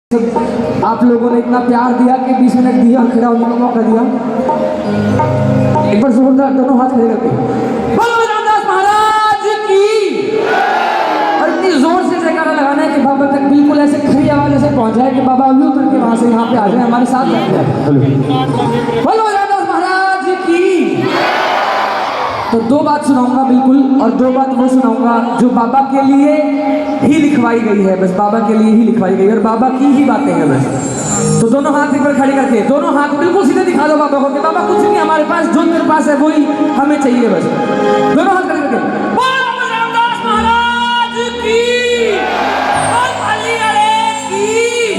आप लोगों ने इतना प्यार दिया कि 20 मिनट दिया, खड़ा होने का मौका दिया। एक बार जोरदार दोनों हाथ खड़े करके बोलो रामदास महाराज की। और इतनी जोर से जयकारा लगाना है कि बाबा तक बिल्कुल ऐसे खड़ी आवाज से पहुंच जाए कि बाबा अभी उतर के वहां से यहाँ पे आ जाए, हमारे साथ बैठ जाए। बोलो रामदास महाराज की। तो दो बात सुनाऊंगा बिल्कुल, और दो बात वो सुनाऊंगा जो बाबा के लिए ही लिखवाई गई है, बस बाबा के लिए ही लिखवाई गई है और बाबा की ही बातें हैं बस। तो दोनों हाथ एक बार खड़े करके दोनों हाथ बिल्कुल सीधे दिखा दो बाबा को कि बाबा कुछ नहीं हमारे पास, जो तेरे पास है वही हमें चाहिए बस। दोनों हाथ खड़े करके बोलो रामदास महाराज की,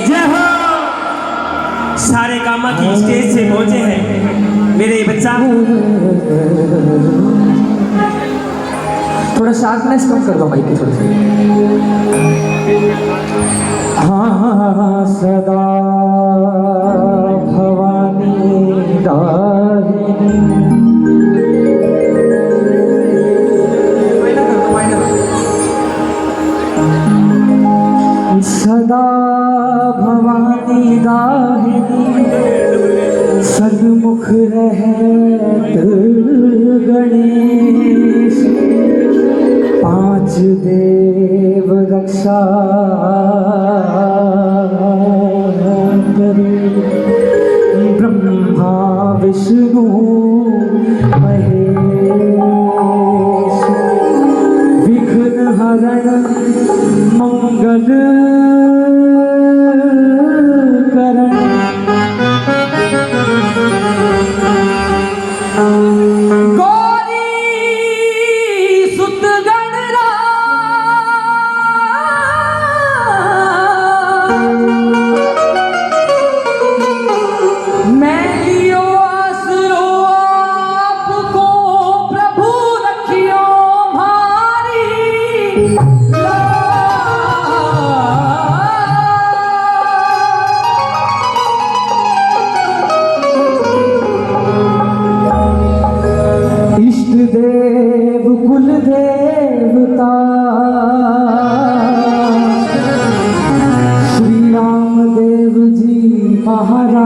जय हो। सारे कामा की स्टेज से पहुंचे हैं मेरे बच्चा। थोड़ा शार्पनेस कम कर दो माइक की थोड़ी सी। हाँ सदा भवानी दाहिनी, सदा भवानी दाहिनी, सन्मुख रहत गणेश, पांच देव रक्षा करे, ब्रह्मा विष्णु महेश, विघ्न हरण मंगल करण, देव कुल देवता, श्री राम देव जी महाराज,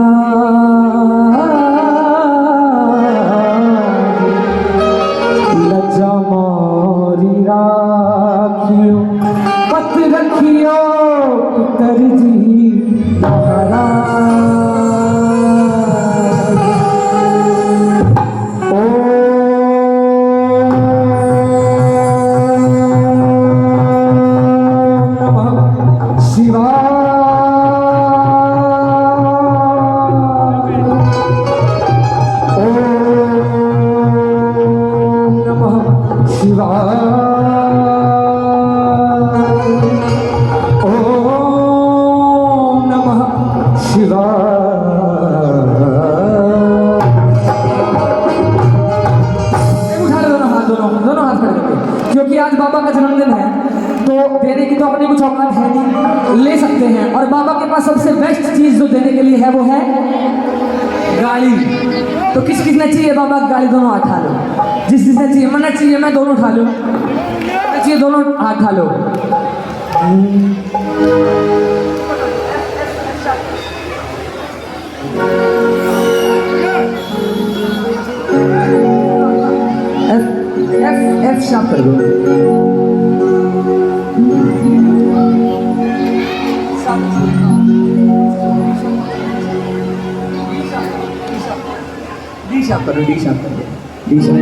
लज्जा मारी राखियो पत रखियो पितर जी महाराज। क्योंकि आज बाबा का जन्मदिन है तो देने की तो अपनी कुछ औकात है नहीं, ले सकते हैं। और बाबा के पास सबसे बेस्ट चीज जो देने के लिए है वो है गाड़ी। तो किस किसने चाहिए बाबा की गाड़ी? दोनों हाथ उठा लो। जिस जिसने चाहिए, मना चाहिए मैं दोनों उठा लो, चाहिए दोनों हाथ उठा लो। एफ शार्प कर दो। डी शार्प करो, डी शार्प करो, डी शार्प।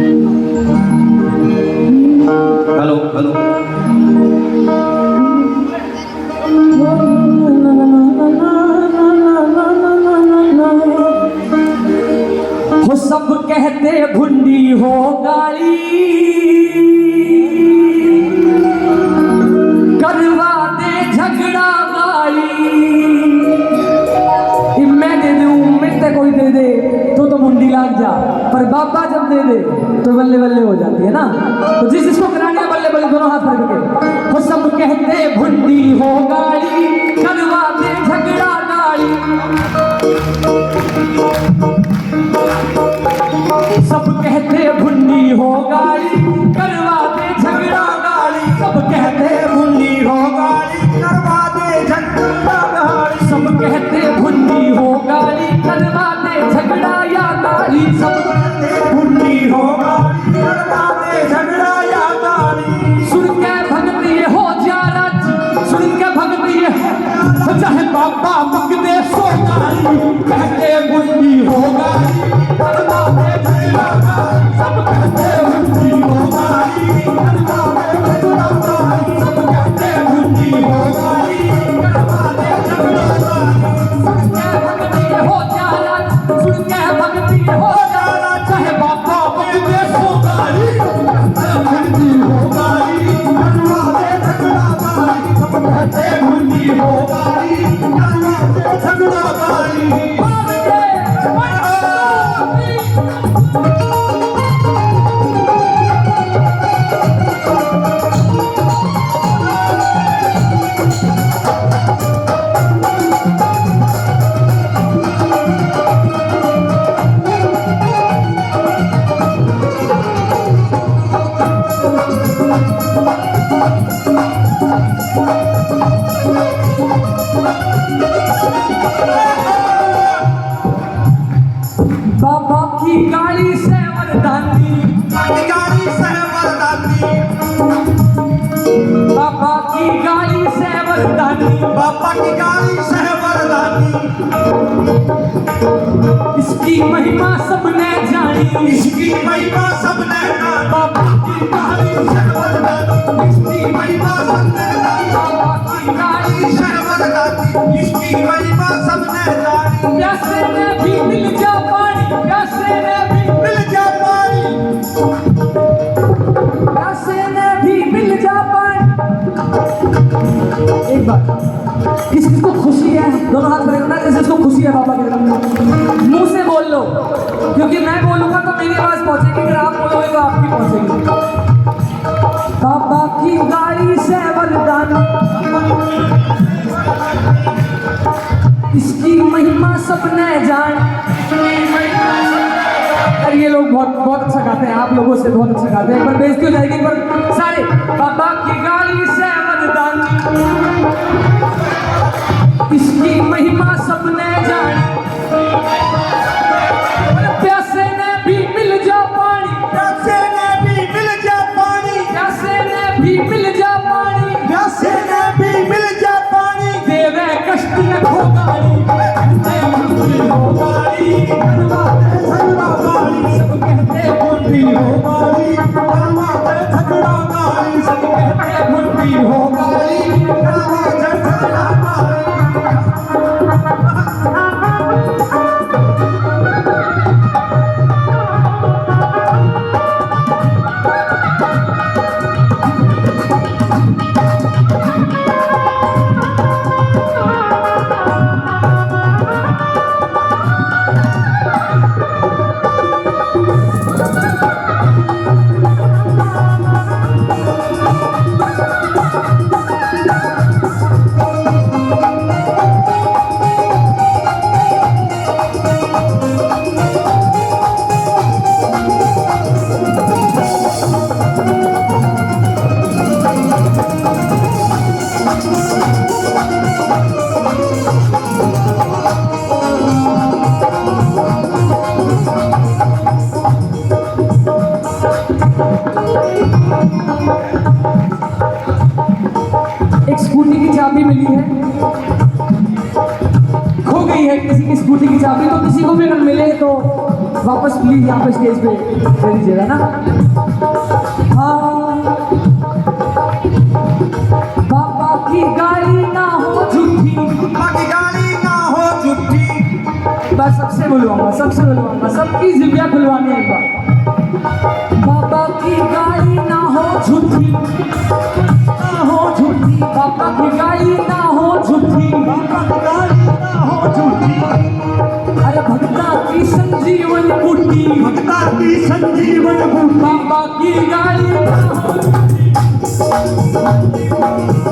Hello hello. हो सब कहते भुंडी हो गाली, करवा दे झगड़ा गाली। मैं दे दूं, मिलते कोई दे दे तो भुंडी लाग जा, पर बाबा जब दे दे तो बल्ले बल्ले हो जाती है ना। तो जिसको कराने बल्ले बल्ले दोनों हाथ पकड़ के। हो सब कहते भुंडी हो गाली, करवा दे झगड़ा या गाली, सब बुद्धि हो गाली, करवा दे झगड़ा या गाली। सुन के भगत ये हो जा राजी, सुन के भगत ये चाहे बाबा मगदे सो गाली, कहते बुद्धि हो गाली, करवा दे झगड़ा गाली, सब कहते बुद्धि हो गाली, करवा दे झगड़ा गाली, सब कहते बुद्धि हो गाली, करवा दे झगड़ा गाली। सुन के भगत ये हो जा राजी, सुन के भगत ये हो जा राजी, चाहे बाबा मगदे सो गाली, बुद्धि हो गाली, करवा दे झगड़ा गाली, सब कहते बुद्धि हो गाली, करवा दे झगड़ा गाली। बाबा की गाड़ी से वरदानी, गाली से वरदानी, बाबा की गाड़ी से वरदानी, बाबा की गाली से वरदानी। इसकी महिमा सबने जानी, इसकी महिमा सबने जानी, बाबा की गाड़ी से वरदानी, इसकी महिमा सबने जानी, बाबा की गाड़ी से वरदानी, इसकी महिमा सबने जानी। प्यासे ने भी मिल जा पानी, प्यासे ने भी मिल जा पानी, प्यासे ने भी मिल जा पानी। एक बार किसको खुशी है, दोनों हाथ करें ना, जिसको खुशी है बाबा के तरफ मुंह से बोल लो, क्योंकि मैं बोलूंगा तो मेरी आवाज पहुंचेगी, अगर आप बोलोगे तो आपकी पहुंचेगी। बाबा की गाड़ी से वरदान, इसकी महिमा सबने जान। अरे ये लोग बहुत बहुत अच्छा गाते हैं, आप लोगों से बहुत अच्छा गाते हैं, एक बार बेइज्जती हो जाएगी, एक बार सारे। बाबा की गाड़ी से वरदान, इसकी महिमा सबने जानी, प्यासे ने भी मिल जा पानी, प्यासे ने भी मिल जा पानी, प्यासे ने भी मिल जा पानी, प्यासे ने भी मिल जा पानी। देवे कष्ट न खो गाली, बुद्धि हो गाली, करवा दे झगड़ा गाली, सब कहते बुद्धि हो गाली, करवा दे झगड़ा गाली, सब कहते बुद्धि हो गाली, करवा दे झगड़ा गाली। एक स्कूटी की चाबी मिली है, खो गई है किसी की स्कूटी की चाबी, तो किसी को भी अगर मिले तो वापस प्लीज यहाँ पे स्टेज पे दे दीजिएगा ना। हाँ, बाबा की गाड़ी ना हो झूठी, बाबा की गाली ना हो झूठी, बस सबसे बुलवाऊंगा, सबसे बुलवाऊंगा, सबकी जिब्या खुलवानी है एक बार। बाबा की गाड़ी ना हो झूठी, ना हो झूठी, बाबा की गाड़ी ना हो झूठी, बाबा की गाली ना हो झूठी। अरे भक्ता की संजीवन बूटी, भक्ता की संजीवन बूटी, बाबा की गाड़ी ना हो झूठी,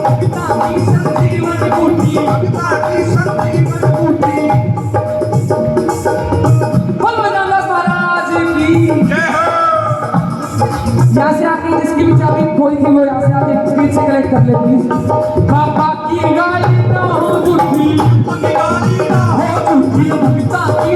भक्ता की संजीवन बूटी, भक्ता की संजीवन बूटी। बोल बजरंगदास महाराज की जय हो। यहाँ से आके जिसकी भी चाबी खोई थी वो यहाँ से आके स्क्रीन से कलेक्ट कर ले प्लीज। बाबा की गाड़ी ना हो झूठी, बाबा की गाली ना हो झूठी, भक्ता की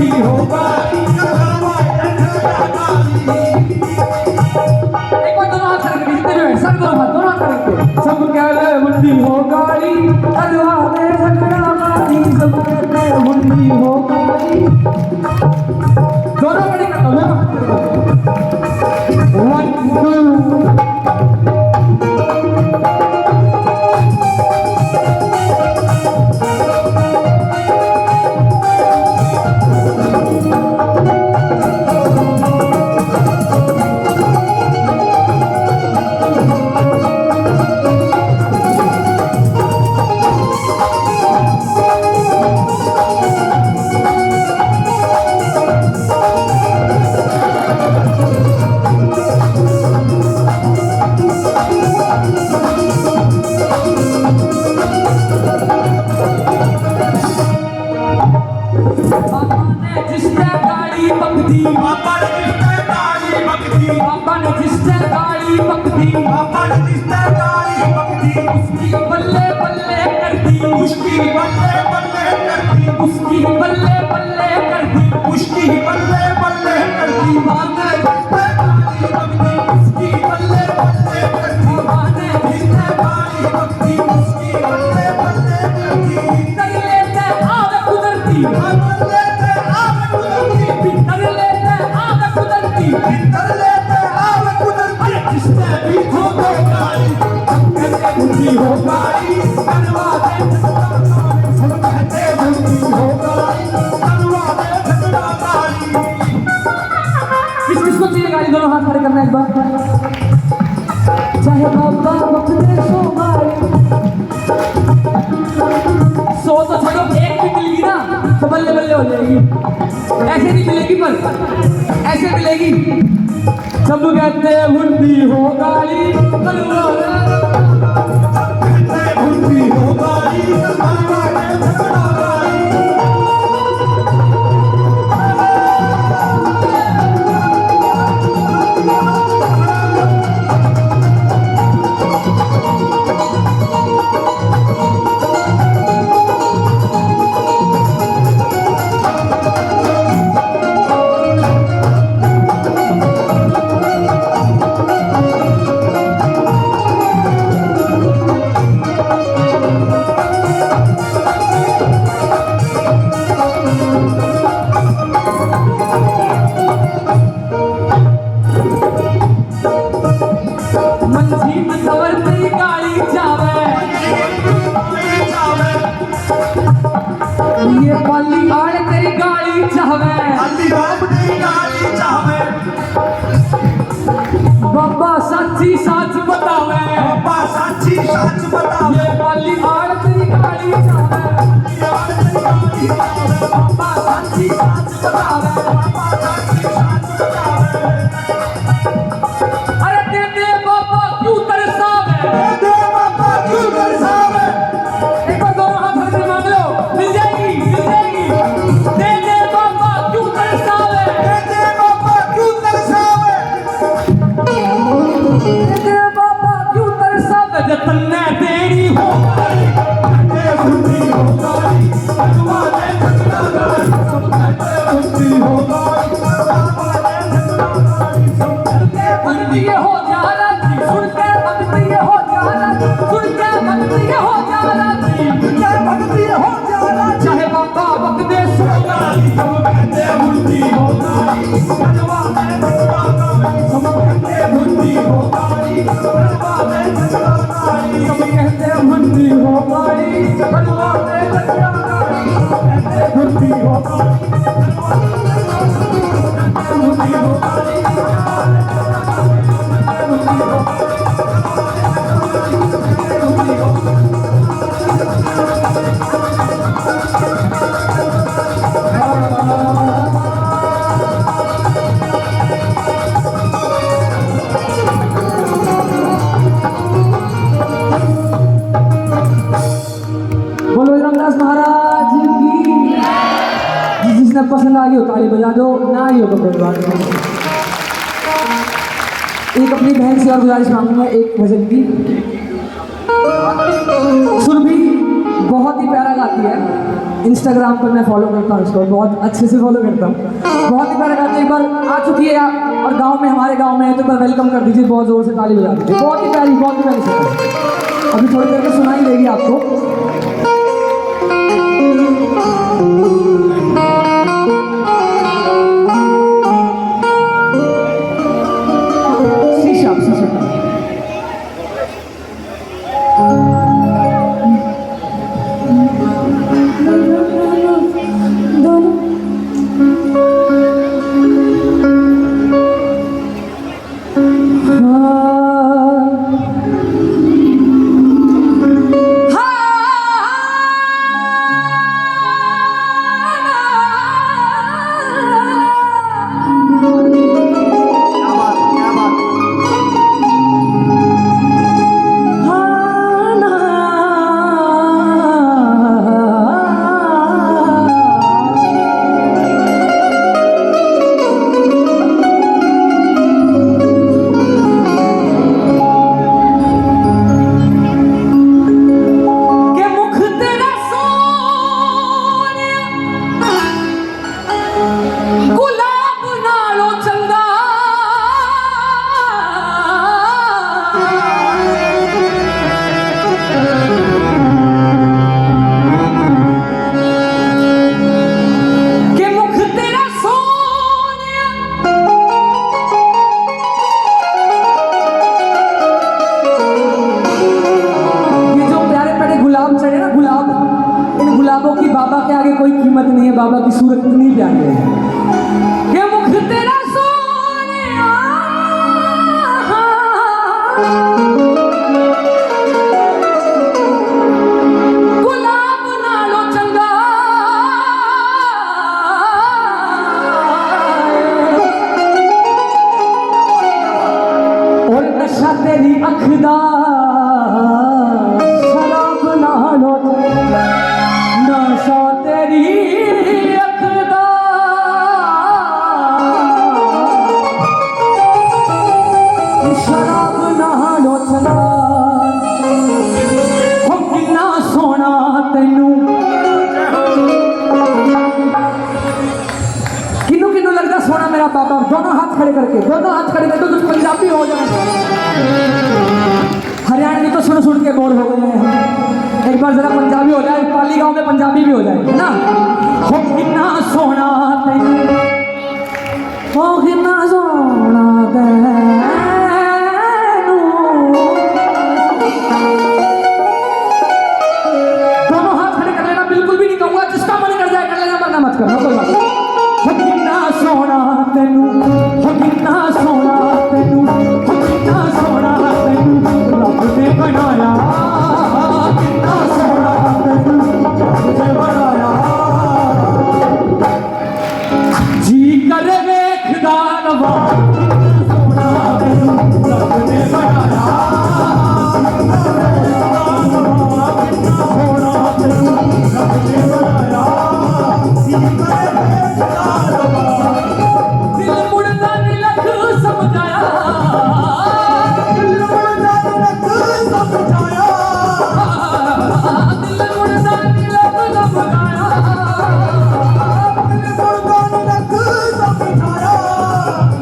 मुंडी हो काली करवा दे झगड़ा काली एक बार दोनों हाथ करके जितने जो है सब दोनों हाथ करके सब कहते मुंडी हो गाड़ी करवा दे झगड़ा गाड़ी सब कहते मुंडी हो गाड़ी दोनों बड़ी करता हूँ 1 2 जिसने गाड़ी पकड़ी पापा ने जिसने गाड़ी पकड़ी पापा ने जिसने गाड़ी पकड़ी पापा ने जिसने गाड़ी पकड़ी उसकी बल्ले बल्ले कर दी उसकी बल्ले बल्ले करती उसकी बल्ले बल्ले कर दी उसकी बल्ले बल्ले करती माँ ने जिसने गाड़ी पकड़ी उसकी बल्ले बल्ले करती माँ ने जिसने गाड़ी पकड़ी उसकी बल्ले बल्ले करती कर लेते आग कुदरती बल्ले से आग कुदरती कर लेते आग कुदरती भीतर लेते आग कुदरती जिसने भी हो गाड़ी कहते मुंडी हो गाड़ी करवा दे झगड़ा गाड़ी सब कहते मुंडी हो गाड़ी करवा दे झगड़ा गाड़ी किसको चाहिए गाड़ी दोनों हाथ खड़े करना एक बार चाहे बाबा वक्त दे सो गाड़ी सो तो छोड़ो एक भी मिलेगी ना तो बल्ले बल्ले हो जाएगी ऐसे नहीं मिलेगी पर ऐसे मिलेगी सब कहते हैं मुंडी हो गाड़ी कहते मुंडी हो गाड़ी करवा दे झगड़ा गाड़ी मंझी में सवर तेरी गाड़ी जावे ये पाली आड़ तेरी गाड़ी जावे बाबा सच्ची सच बतावे ये पाली आड़ तेरी गाड़ी जावे बाबा सच्ची सच बतावे अरे दे दे बाबा क्यों तरसावे एक बार दोनों हाथ करके मांग लो मिल जाएगी दे दे बाबा क्यों तरसावे दे दे बाबा क्यों तरसावे जतन ने तेरी हो भक्ति हो जाला सुन के भक्ति हो जाला सुन के भक्ति हो जाला चाहे बाबा वक्त दे सो गाली सब कहते मुंडी हो गाली करवा दे झगड़ा गाली सब कहते मुंडी हो गाली करवा दे झगड़ा गाली सब कहते मुंडी हो गाली करवा दे झगड़ा गाली कहते मुंडी हो गाली मुंडी हो गाली बोलो रामदास महाराज की जिसने पसंद आ गई हो ताली बजा दो ना आई हो तो कोई बात नहीं एक अपनी बहन से और गुजारिश मांगूंगा एक भजन की सुर भी बहुत ही प्यारा गाती है इंस्टाग्राम पर मैं फॉलो करता हूँ उसको, बहुत अच्छे से फॉलो करता हूँ। बहुत ही प्यारा गाती है। एक बार आ चुकी है और गांव में, हमारे गांव में है, तो एक बार वेलकम कर दीजिए, बहुत जोर से ताली बजा दीजिए। बहुत ही प्यारी सिंगर। अभी थोड़ी देर में सुनाई देगी आपको। शीशा बाबा के आगे कोई कीमत नहीं है। बाबा की सूरत इतनी प्यारी है। ये मुख तेरा सोनिया, गुलाब नालो चंगा, और नशा तेरी अख दा शराब नालो चंगा, नशा तेरी अख दा शराब नालो चंगा। हो किन्ना सोना तैनू, किन्नू किन्नू लगता सोना मेरा बाबा। दोनों हाथ खड़े करके, दोनों हाथ खड़े करके, तो पंजाबी हो जाए। हरियाणवी तो सुन सुन के बोर हो गए हैं। एक बार जरा पंजाबी हो जाए, पाली गांव में पंजाबी भी हो जाए, है ना। हो किन्ना सोना तैनू, हो किन्ना सोना तैनू। दोनों हाथ खड़े कर लेना, बिल्कुल भी नहीं कहूंगा, जिसका मन कर जाए कर लेना, वरना मत करना, कोई बात नहीं। हो किन्ना सोना तैनू, हो किन्ना सोना तैनू, हो किन्ना सोना तैनू रब ने बनाया। किन्ना सोना तैनू रब ने बनाया। जी करे वेखदा रवा, किन्ना सोना तैनू रब ने बनाया। किन्ना सोना तैनू रब ने बनाया। जी करे वेखदा रवा, दिल मुड़दा नी लख समझाया। दिल मुड़दा नी लख समझाया। दिल मुड़दा नी लख समझाया। दिल मुड़दा नी लख समझाया।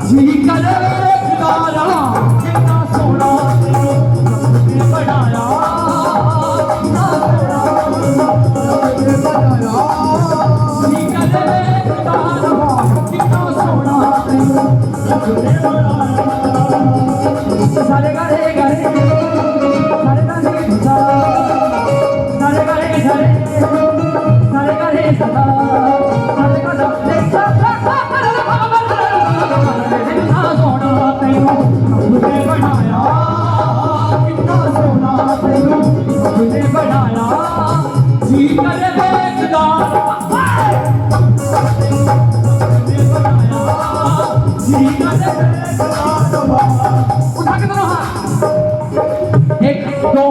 जी करे वेखदा रवा, किन्ना सोना तैनू रब ने बनाया। किन्ना सोना तैनू रब ने बनाया। जी करे वेखदा रवा, किन्ना सोना तैनू रब ने बनाया। सारे गारे गारे, सारे गारे सा, सारे गारे सारे, सारे गारे सा, सारे गारे सा, किन्ना सोना तैनू रब ने बनाया। किन्ना सोना तैनू रब ने बनाया। जी करे वेखदा रवा, जी करे वेखदा रवा। उठा के दोनों हाथ, एक दो।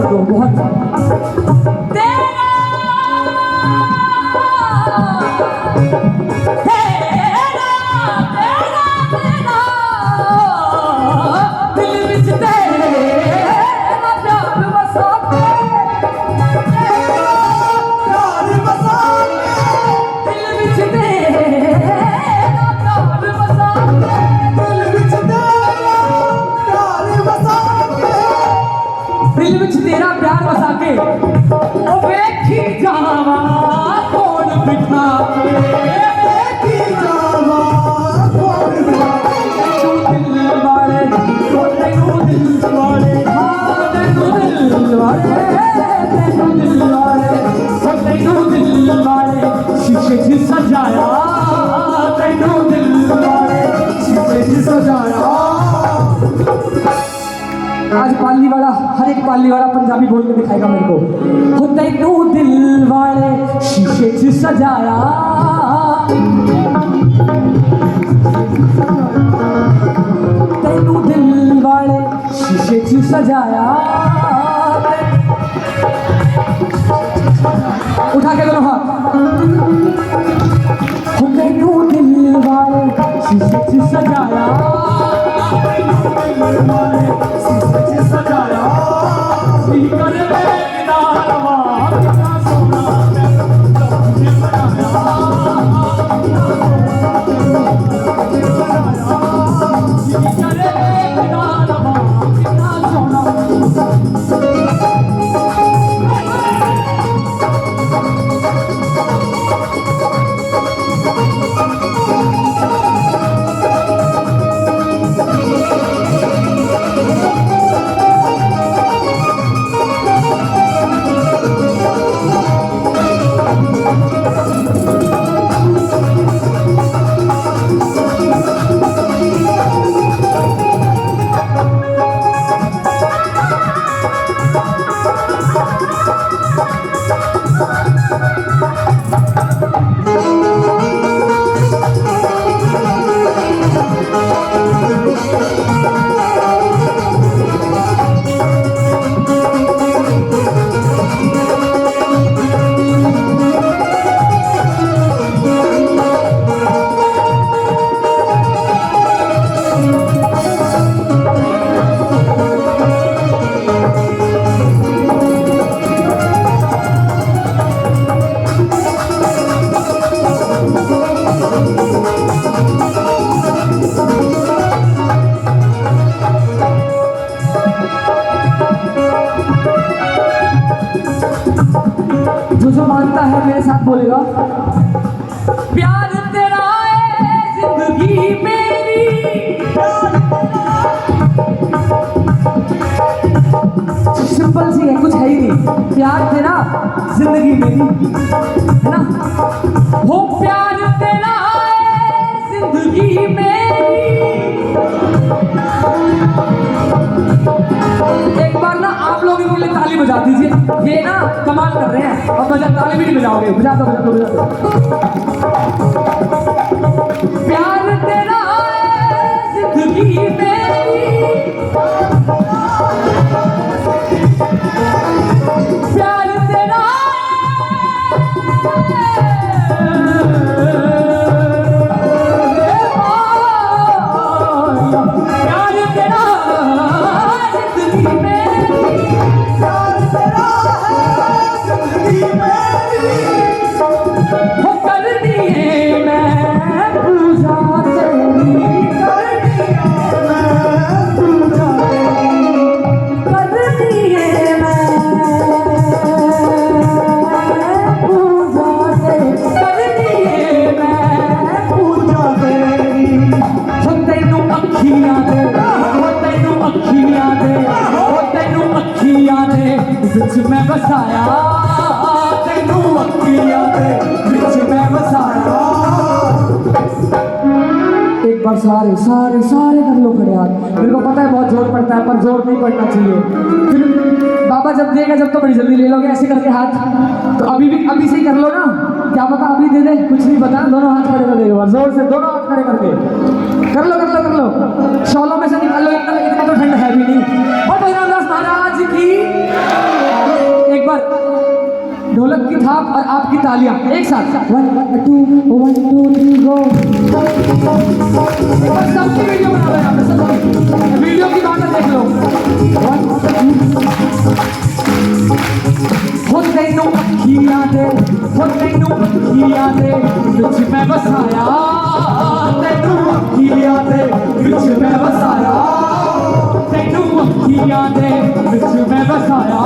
दो, बहुत तेरा दिल विच तेरा प्यार वसा के, प्यार बसा के, दिल विच तेरा प्यार वसा के, दिल विच तेरा प्यार बसा के, दिल विच तेरा प्यार वसा के, ओ वेखी जावा कौन बिठा के, देखी जावा कौन बिठा के, तू दिल वाले तो तैनू दिल वाले, हाँ तैनू दिल वाले, तैनू दिल वाले, तो तैनू दिल वाले शीशे च सजाया, तैनू दिल वाले शीशे च सजाया। आज पाली वाला, हर एक पाली वाला पंजाबी बोल के दिखाएगा मेरे को। हो तैनू दिल वाले शीशे च सजाया, तैनू दिल वाले शीशे च सजाया। उठा के दोनों हाथ। हो तैनू दिल वाले शीशे च सजाया, दिल वाले शीशे च सजाया, स्पीकर में नालवा कितना सोना तुझे सजाया, स्पीकर में नालवा कितना सोना। जो मानता है मेरे साथ बोलेगा, प्यार तेरा है जिंदगी मेरी, सिंपल सी है, कुछ है ही नहीं। प्यार तेरा जिंदगी मेरी, है ना। हो प्यार तेरा है जिंदगी मेरी। एक बार ना आप लोग इनके लिए ताली बजा दीजिए, ये ना कमाल कर रहे हैं। अब बजा, ताली भी नहीं बजाओगे, बजा दो बजा दो बजा दो। प्यार तेरा है जिंदगी मेरी, प्यार तेरा प्यार तेरा जिंदगी मेरी, प्यार तेरा है जिंदगी मेरी, हो कर दिए मैं पूजा तेरी, कर दिया मैं पूजा तेरी, कर दिए मैं पूजा तेरी, कर दिए मैं पूजा तेरी, हो तैनू अखियां दे, हो तैनू अखियां दे, हो तैनू अखियां दे विच मैं बसाया, तैनू अखियां दे विच मैं बसाया। एक बार सारे सारे सारे कर लो खड़े हाथ। मेरे को पता है बहुत जोर पड़ता है, पर जोर नहीं पड़ना चाहिए। फिर बाबा जब देगा जब तो बड़ी जल्दी ले लोगे ऐसे करके हाथ। तो अभी से ही कर लो ना, क्या पता अभी दे दे, कुछ नहीं पता। दोनों हाथ खड़े कर दे, एक बार जोर से दोनों हाथ खड़े करके कर लो कर लो कर लो। शॉलों में से निकाल लो, इतना तो ठंड है भी नहीं। और भैरव दास महाराज की ढोलक की थाप और आपकी तालियां एक साथ 1 2 1 2 3 गो। सबकी वीडियो बना लो यहाँ पे, सबकी वीडियो की बात देख लो। हो तैनू अखियां दे, हो तैनू अखियां दे विच मैं बसाया, तैनू अखियां दे विच मैं बसाया, तैनू अखियां दे विच मैं बसाया,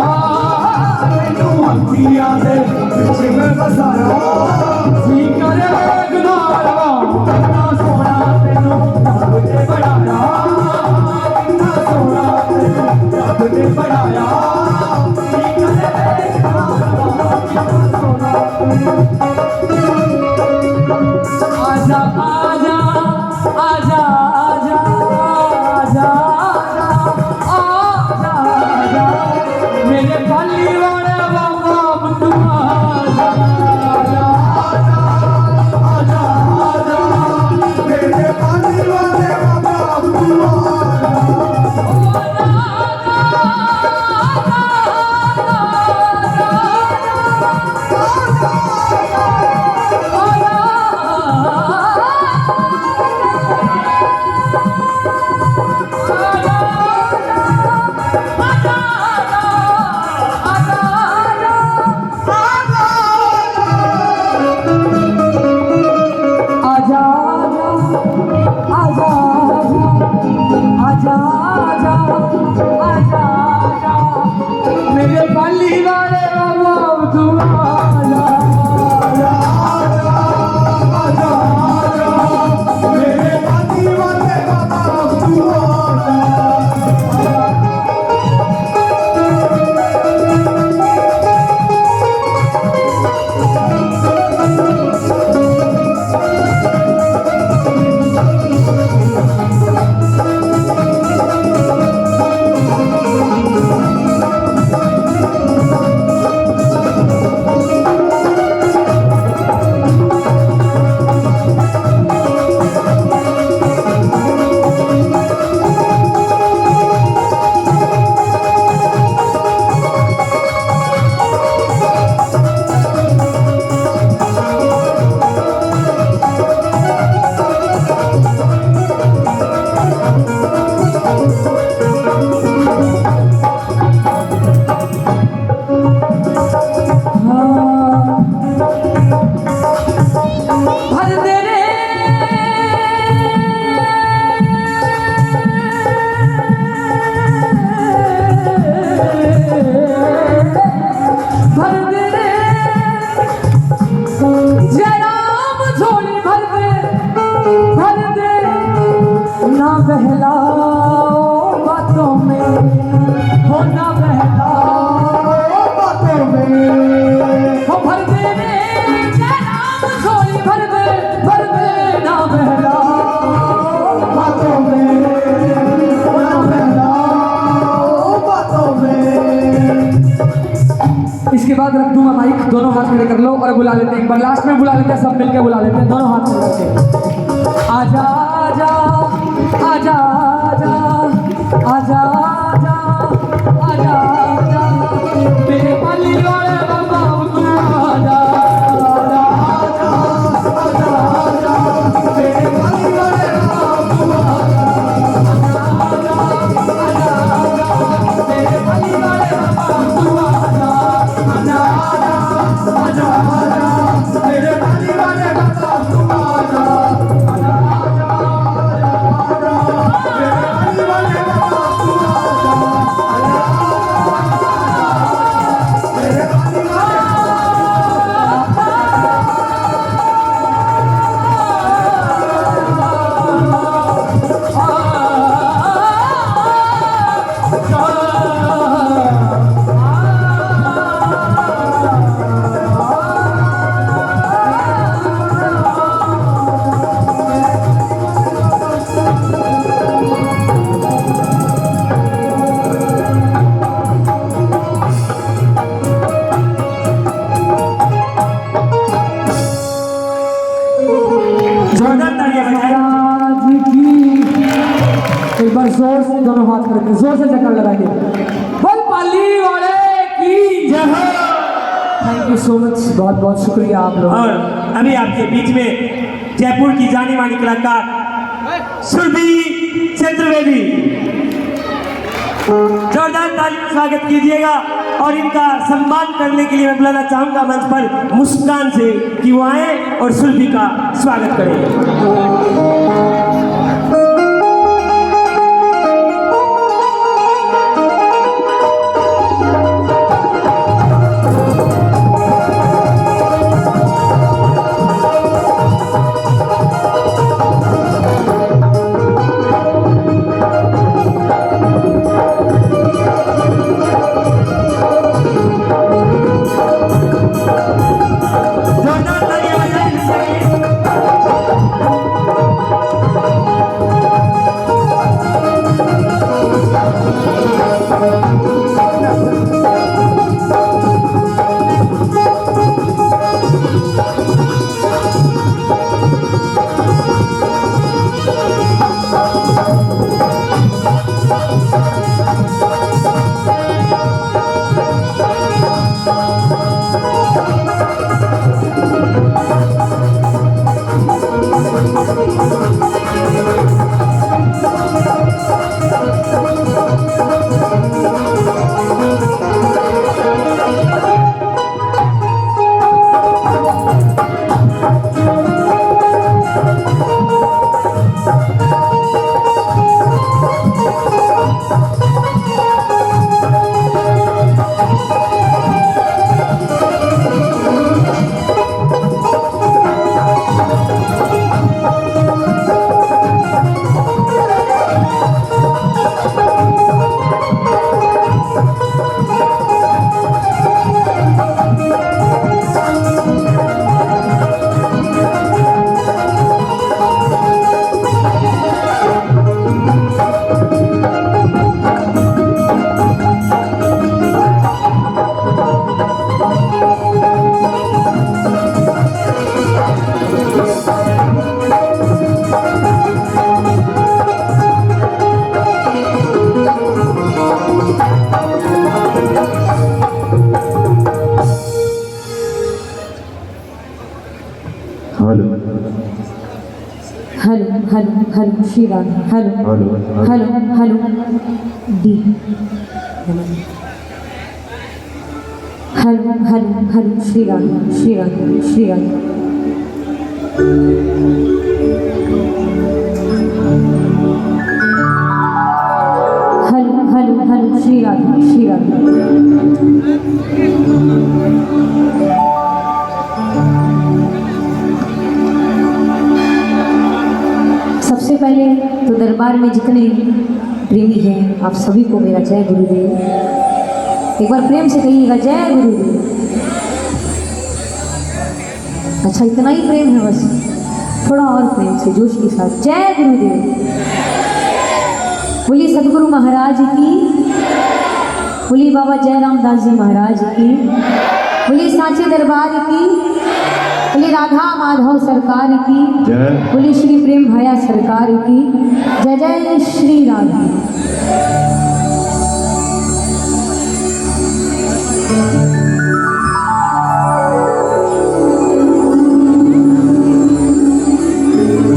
तैनू अखियां दे विच मैं बसाया। जी करे गुनाहगारा कितना सोहना तैनू रब ने बनाया, कितना सोहना तैनू रब ने बनाया। जी करे गुनाहगारा कितना सोहना। आजा आजा आजा आजा आजा आजा आजा मेरे पाली वाले बाबा मुन्नू आजा आजा आजा आजा मेरे पानी वाले बाबा मुन्नू मेरे पाली वाले बाबा तू आजा मेरे पानी वाले बाबा मुन्नू भर दे रे भर दे रे जयराम झोली भर दे ना बहलाओ बातों में, हो ना बहलाओ बातों में हो भर दे रे जयराम झोली भर दे ना बहलाओ बातों में ना बहलाओ बातों में। इसके बाद रख दूंगा माइक, दोनों हाथ खड़े कर लो और बुला लेते हैं एक बार, लास्ट में बुला लेते हैं, सब मिलकर बुला लेते हैं, दोनों हाथ खड़े करके। आजा आजा आजा आजा आजा आजा आजा मेरे पाली वाले बाबा तू आजा आजा आजा आजा मेरे पानी वाले बाबा मुन्नू मेरे पाली वाले बाबा तू आजा आजा आजा आजा मेरे पानी वाले बाबा मुन्नू मेरे पानी वाले बाबा सो मच, बहुत बहुत शुक्रिया आप लोग। और अभी आपके बीच में जयपुर की जानी मानी कलाकार सुरभि चतुर्वेदी, जोरदार ताली में स्वागत कीजिएगा। और इनका सम्मान करने के लिए मैं बुलाना चाहूंगा मंच पर मुस्कान से कि वो आए और सुरभि का स्वागत करें। Hello hello hello Shri Ram, hello hello hello D, hello hello hello Shri Ram Shri Ram Shri Ram. Hello hello hello Shri Ram Shri Ram. सबसे पहले तो दरबार में जितने प्रेमी हैं आप सभी को मेरा जय गुरुदेव। एक बार प्रेम से कहिएगा जय गुरुदेव। अच्छा इतना ही प्रेम है बस, थोड़ा और प्रेम से जोश के साथ जय गुरुदेव। बोलिए सदगुरु महाराज की, बोलिए बाबा जय रामदास जी महाराज की, बोलिए सांचे दरबार की, बोलिए राधा माधव सरकार की, बोलिए श्री प्रेम भैया सरकार की। जय जय श्री राधे।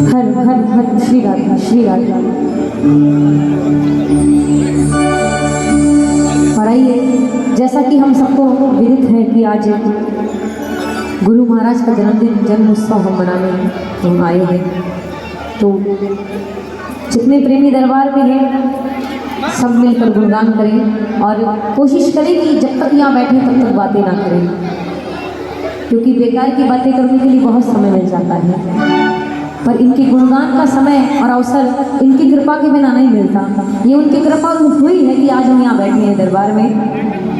हर हर हर श्री राधे श्री राधे। और आइए, जैसा कि हम सबको विदित है कि आज गुरु महाराज का जन्मदिन जन्म उत्सव हम मनाने हम आए हैं, तो जितने प्रेमी दरबार में हैं सब मिलकर गुणगान करें और कोशिश करें कि जब तक यहाँ बैठे तब तक बातें ना करें, क्योंकि बेकार की बातें करने के लिए बहुत समय मिल जाता है, पर इनके गुणगान का समय और अवसर इनकी कृपा के बिना नहीं मिलता। ये उनकी कृपा हुई है कि आज हम यहाँ बैठे हैं दरबार में।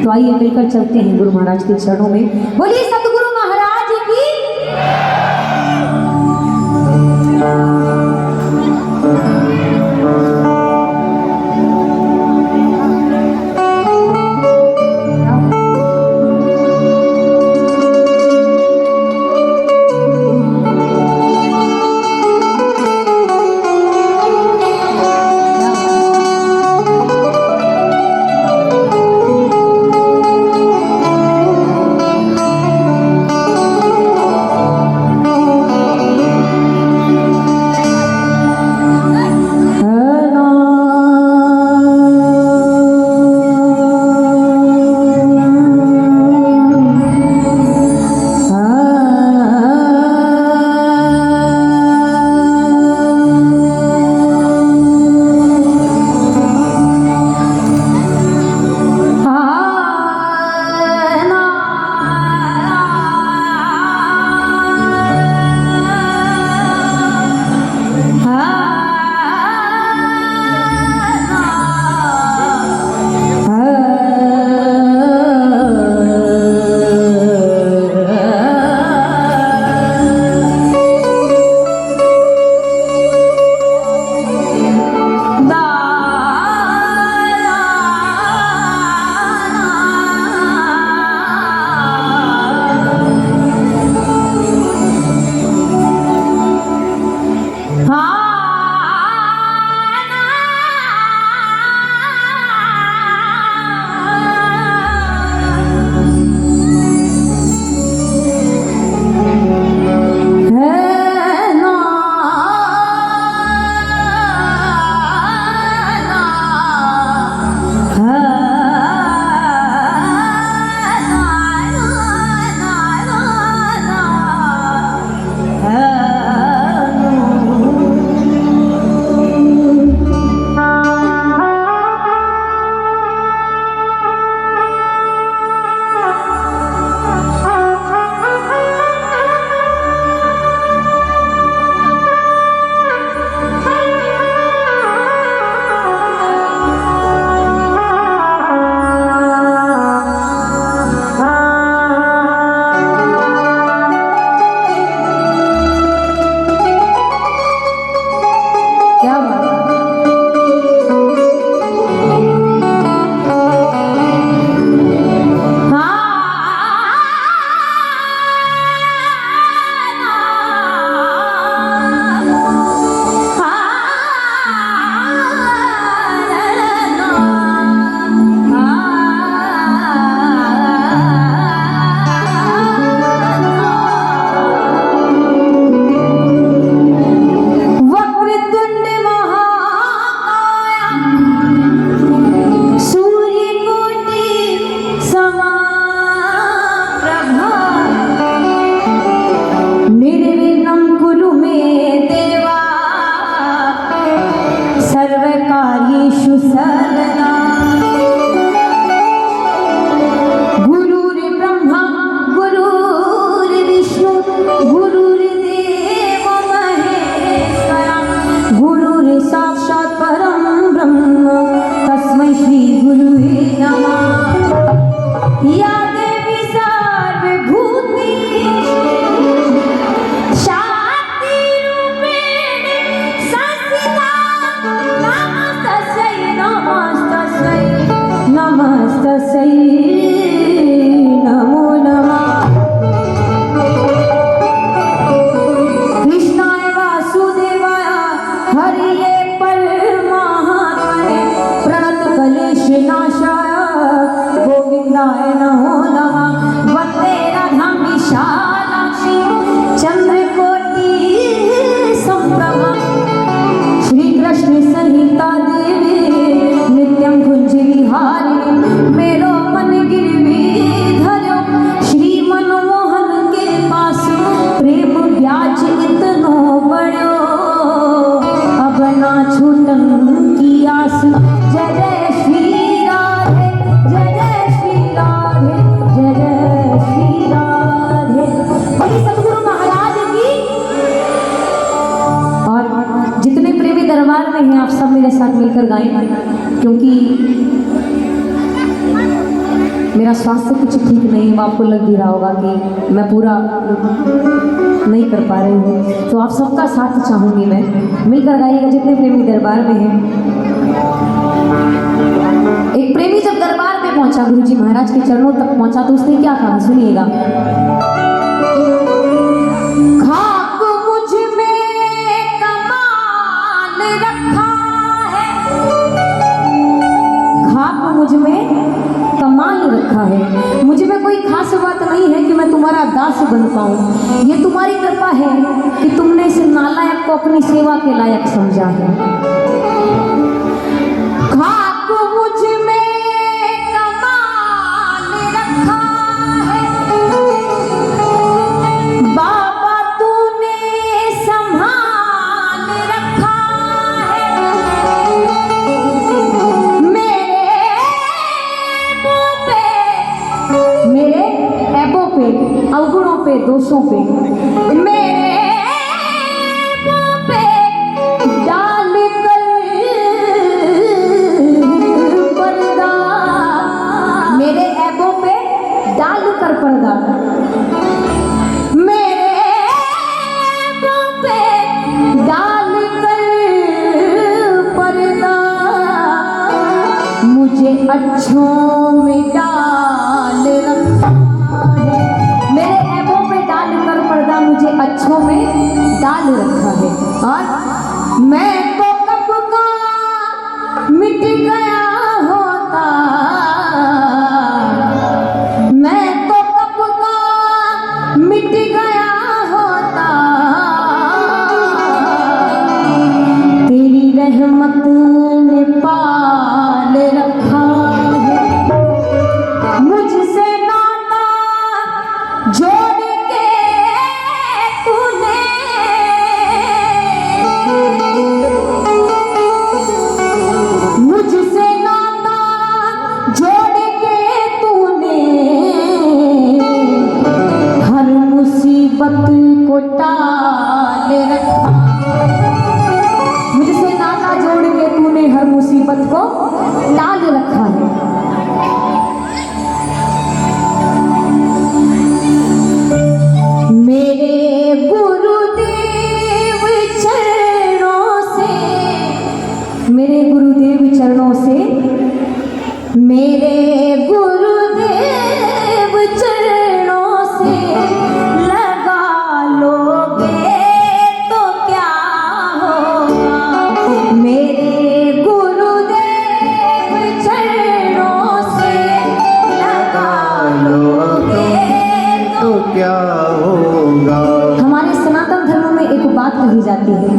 तो आइए मिलकर चलते हैं गुरु महाराज के चरणों में। बोलिए सतगुरु महाराज की। मेरा स्वास्थ्य कुछ ठीक नहीं है, आपको लग भी रहा होगा कि मैं पूरा नहीं कर पा रही हूँ, तो आप सबका साथ चाहूँगी मैं। मिलकर गाइएगा जितने प्रेमी दरबार में हैं। एक प्रेमी जब दरबार में पहुंचा, गुरुजी महाराज के चरणों तक पहुंचा, तो उसने क्या कहा, सुनिएगा। खाक मुझ में कमाल रखा है, खाक मुझ में कमाल रखा है, मुझ में कोई खास बात नहीं है कि मैं तुम्हारा दास बन पाऊं। ये तुम्हारी कृपा है कि तुमने इस नालायक को अपनी सेवा के लायक समझा है। खाक मुझ में कमाल रखा है, बाबा तूने संभाल रखा है। मेरे ऐबों पे, अवगुणों पे, दोषों पे, मेरे ऐबों पे डाल कर पर्दा, मेरे ऐबों पे डाल कर पर्दा, मेरे ऐबों पे डाल कर पर्दा, मुझे अच्छों में डाल रखा है। मेरे ऐबों पे डाल कर पर्दा, मुझे अच्छों में डाल रखा है। और मैं तो कब का मिट गया होता, मैं तो कब का मिट गया होता, तेरी रहमत ने पाल रखा है। मुझसे नाता जोड़ के तूने, मुझसे नाता जोड़ के तूने, हर मुसीबत को टाल रखा। मुझसे नाता जोड़ के तूने हर मुसीबत को टाल रखा है। मेरे गुरुदेव चरणों से, मेरे गुरुदेव चरणों से, मेरे गुरुदेव चरणों से लगा लोगे तो क्या होगा। मेरे गुरुदेव चरणों से लगा लोगे तो क्या होगा। हमारे सनातन धर्म में एक बात कही जाती है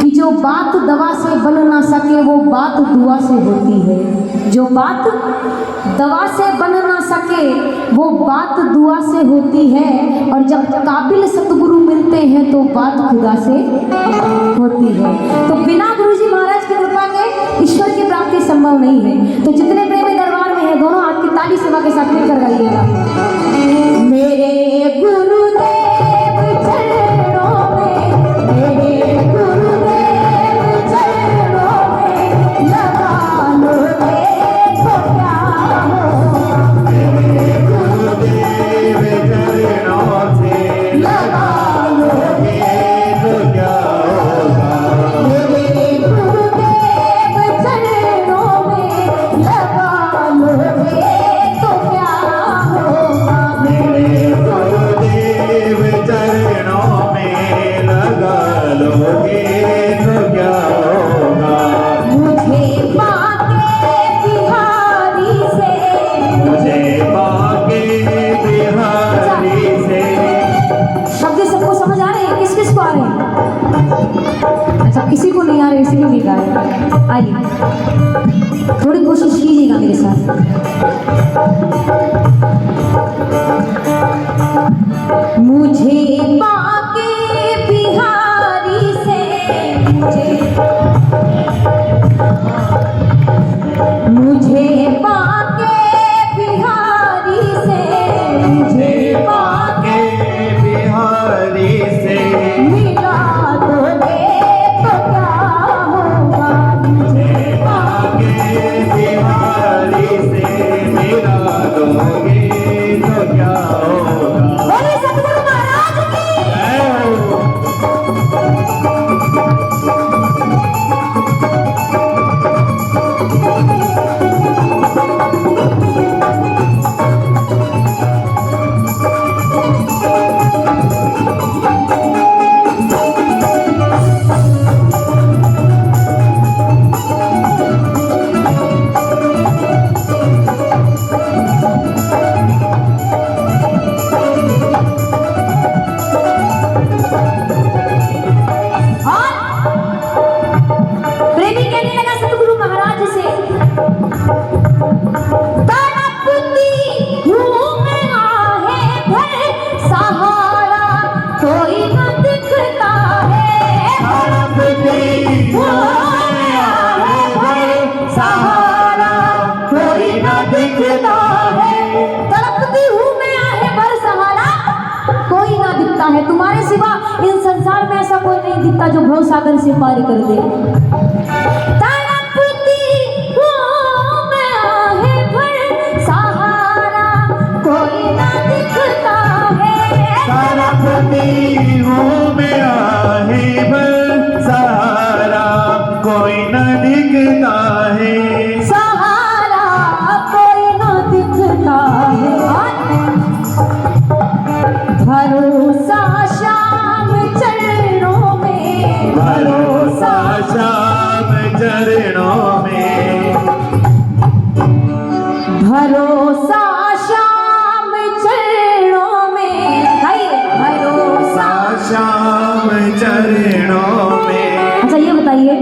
कि जो बात दवा से बन ना सके वो बात दुआ से होती है। जो बात दवा से बन ना सके वो बात दुआ से होती है। और जब काबिल सतगुरु मिलते हैं तो बात खुदा से होती है। तो बिना गुरुजी महाराज की कृपा के ईश्वर की प्राप्ति संभव नहीं है। तो जितने प्रेमी दरबार में हैं, दोनों हाथ की ताली सेवा के साथ मिलकर गाइएगा। मेरे गुरुदेव चरणों में, मेरे गुरुदेव चरणों में लगा लोगे तो क्या होगा। मेरे गुरुदेव चरणों से लगा लोगे तो क्या होगा। मेरे गुरुदेव चरणों में लगा लोगे तो क्या होगा। मेरे गुरुदेव चरणों में लगा लोगे तो क्या होगा। मुझे पाके बिहारी से, मुझे पाके बिहारी से। शब्द सबको समझ आ रहे हैं? किस किस को आ रहे हैं? अच्छा, किसी को नहीं आ रहे इसलिए नहीं गा रहे। आइए थोड़ी कोशिश कीजिएगा मेरे साथ। मुझे पाके बिहारी से, मुझे पाके बिहारी से, मुझे पाके बिहारी से मिला दोगे तो क्या होगा। मुझे बिहारी से प्रेमी कहने लगा सतगुरु महाराज से, तड़पती हूँ मैं आहें भर, सहारा कोई न दिखता है। तड़पती हूँ मैं आहें भर, सहारा कोई न दिखता है। तड़पती हूँ मैं आहें भर, सहारा कोई ना दिखता है। तुम्हारे सिवा इन संसार में ऐसा कोई नहीं दिखता जो भव सागर से पार कर दे। तड़पती हूँ मैं आहें भर, सहारा कोई ना दिखता है। तड़पती हूँ मैं आहें भर, सहारा कोई न दिखता है। सहारा कोई ना दिखता है। भरोसा शाम चरणों में, भरोसा शाम चरणों में, भरोसा शाम चरणों में, भरोसा। शाम चरणों में। अच्छा ये बताइए,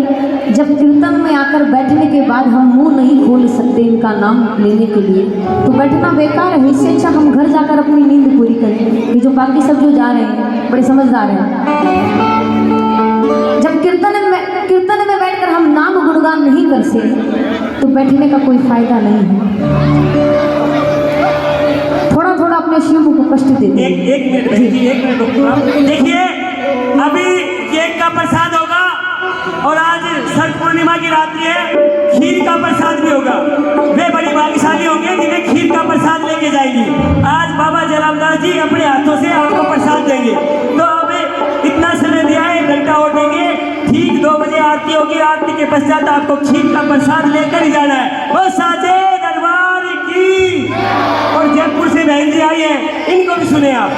जब कीर्तन में आकर बैठने के बाद हम मुंह नहीं खोल सकते इनका नाम लेने के लिए, तो बैठना बेकार है। इससे अच्छा हम घर जाकर अपनी नींद पूरी करें। ये जो बाकी सब जो जा रहे हैं बड़े समझदार हैं। जब कीर्तन में बैठकर हम नाम गुणगान नहीं कर से, तो बैठने का कोई फायदा नहीं है। थोड़ा थोड़ा अपने शिव को कष्ट देते हैं। एक मिनट बहन जी, एक मिनट रुको आप। देखिए अभी केक का प्रसाद होगा और आज सर्प पूर्णिमा की रात्रि है, खीर का प्रसाद भी होगा। वे बड़ी भाग्यशाली होंगे जिन्हें खीर का प्रसाद लेके जाएंगी। आज बाबा जयरामदास जी अपने हाथों से आपको प्रसाद देंगे। तो हमें इतना समय दिया है, 1 घंटा और देंगे। ठीक 2 बजे आरती होगी, आरती के पश्चात आपको खीर का प्रसाद लेकर ही जाना है। वो साजे दरबार की। और जयपुर से बहन जी आई है, इनको भी सुने आप।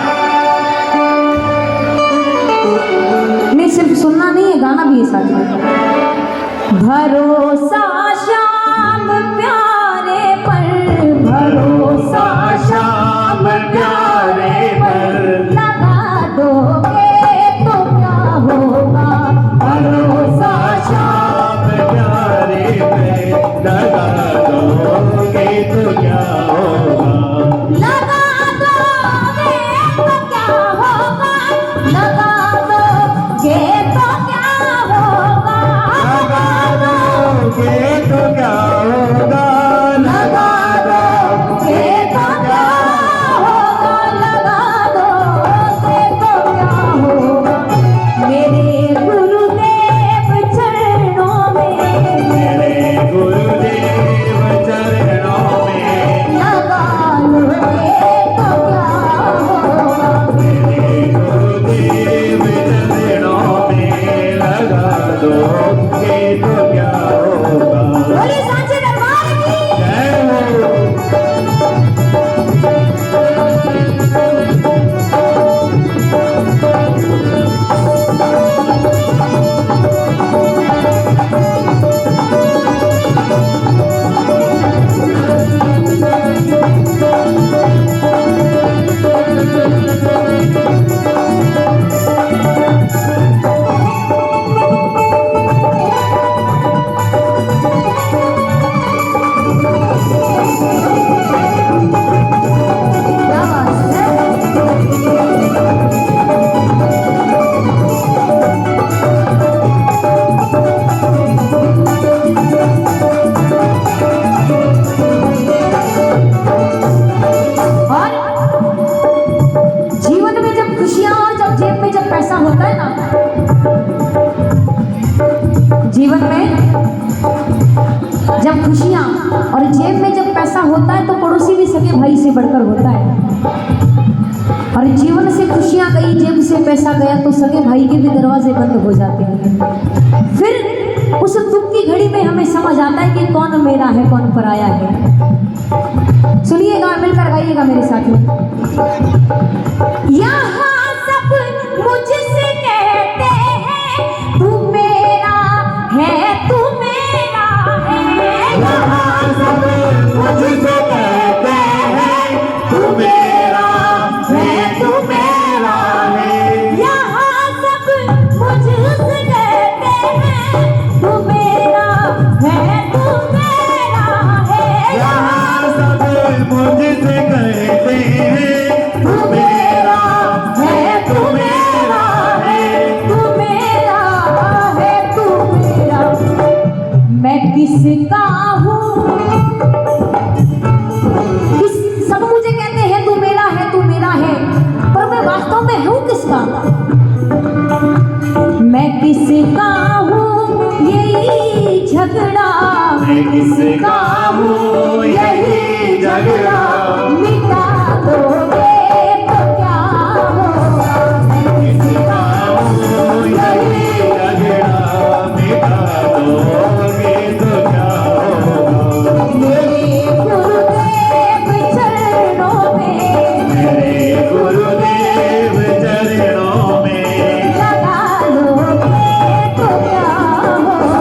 नहीं सिर्फ सुनना नहीं है, गाना भी है साथ में। भरोसा शाम प्यारे पर, भरोसा शाम प्यारे पर, लगा दोगे तो क्या होगा। भरोसा शाम प्यारे पे लगा दोगे तो क्या होगा। लगा दोगे तो क्या होगा, लगा दोगे तो क्या होगा। लगा दोगे तो क्या होगा। लगा दोगे तो क्या होगा, लगा दोगे तो क्या होगा। मेरे गुरुदेव चरणों में, मेरे गुरुदेव चरणों में, लगा लोगे तो क्या होगा। मेरे गुरुदेव चरणों में लगा दोगे तो क्या होगा। बोलिए सांचे दरबार की। जय हो। क्या बात है। और जीवन में जब खुशियां और जब जेब में जब पैसा होता है ना, जीवन में जब खुशियां और जेब में जब पैसा होता है, तो पड़ोसी भी सगे भाई से बढ़कर होता है। और जीवन से खुशियां गई, जेब से पैसा गया, तो सगे भाई के भी दरवाजे बंद हो जाते हैं। फिर उस दुख की घड़ी में हमें समझ आता है कि कौन मेरा है कौन पराया है। सुनिएगा, मिलकर गाइएगा मेरे साथ में। यहाँ सब मुझसे कहते हैं तू मेरा है, तू मेरा है। यहाँ सब मुझसे कहते मुझसे कहते हैं तू मेरा है, तू मेरा है, तू मेरा है, तू मेरा। मैं किसका हूँ? सब मुझे कहते हैं तू मेरा है, तू मेरा है, पर मैं वास्तव में हूँ किसका? मैं किसका हूँ यही झगड़ा, मैं किसका हूँ यही झगड़ा, मिटा दोगे तो क्या होगा? किसका हूँ यही झगड़ा, मिटा दोगे तो क्या होगा। मेरे गुरुदेव चरणों में, मेरे गुरुदेव चरणों में लगा लोगे तो क्या होगा?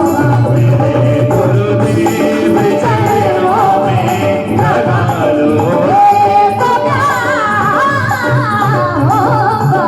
मेरे गुरुदेव चरणों में लगा लो। तो क्या होगा?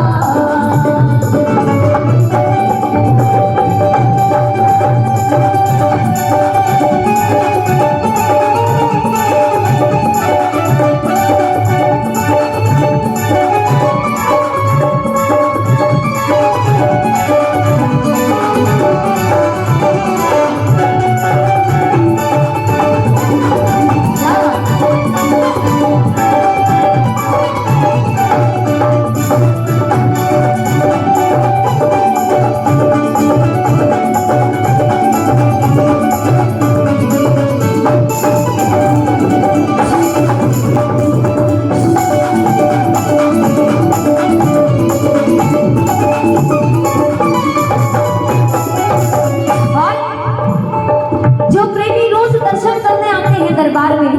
जो प्रेमी रोज दर्शन करने आते हैं दरबार में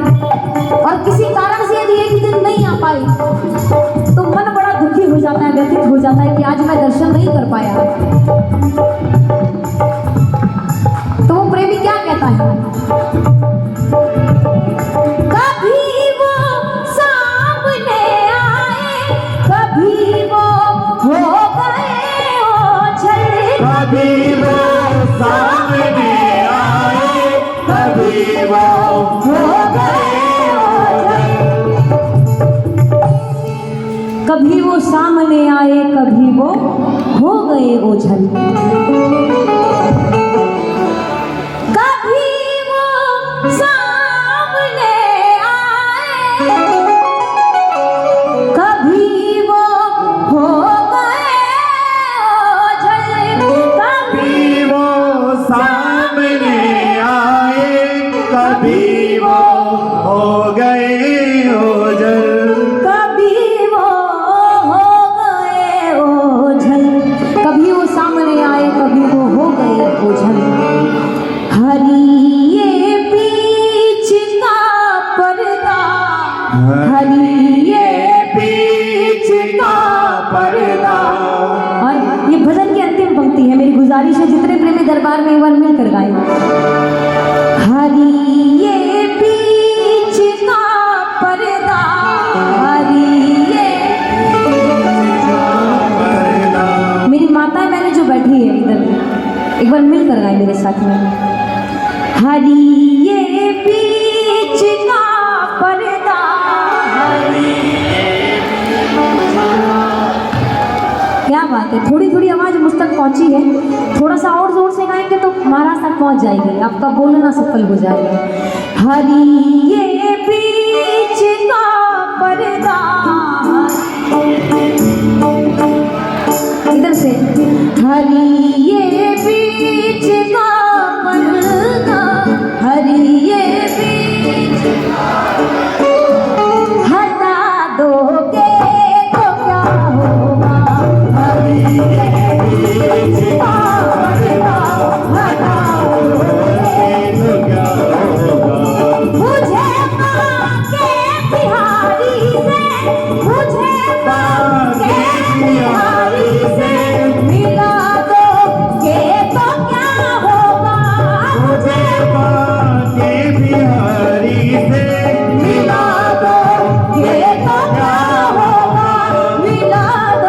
और किसी कारण से यदि एक दिन नहीं आ पाए तो मन बड़ा दुखी हो जाता है, व्यथित हो जाता है कि आज मैं दर्शन नहीं कर पाया। तो वो प्रेमी क्या कहता है? कभी वो सामने आए, कभी वो हो गए ओझल, कभी वो सामने आए, कभी वो हो गए ओझल। कभी वो सामने आए, कभी वो हो गए ओझल। कभी वो सामने आए, कभी वो हो गए ओझल। कभी वो सामने आए, कभी वो हो गए ओझल। कभी वो हो गए ओझल। कभी वो सामने आए, कभी वो हो गए ओझल। हरी ये बीच का पर्दा, हरी ये बीच का पर्दा। और ये भजन की अंतिम पंक्ति है, मेरी गुजारिश है जितने प्रेमी दरबार में एक बार मिलकर गाए। हरी ये बीच का पर्दा, हरी ये। मेरी माता मैंने जो बैठी है इधर, एक बार मिलकर गाए मेरे साथ में। हरी ये बीच का पर्दा, हरी। क्या बात है, थोड़ी थोड़ी आवाज मुझ तक पहुंची है, थोड़ा सा और जोर से गाएंगे तो महाराज तक पहुंच जाएगी, आपका बोलना सफल हो जाएगा। हरी ये बीच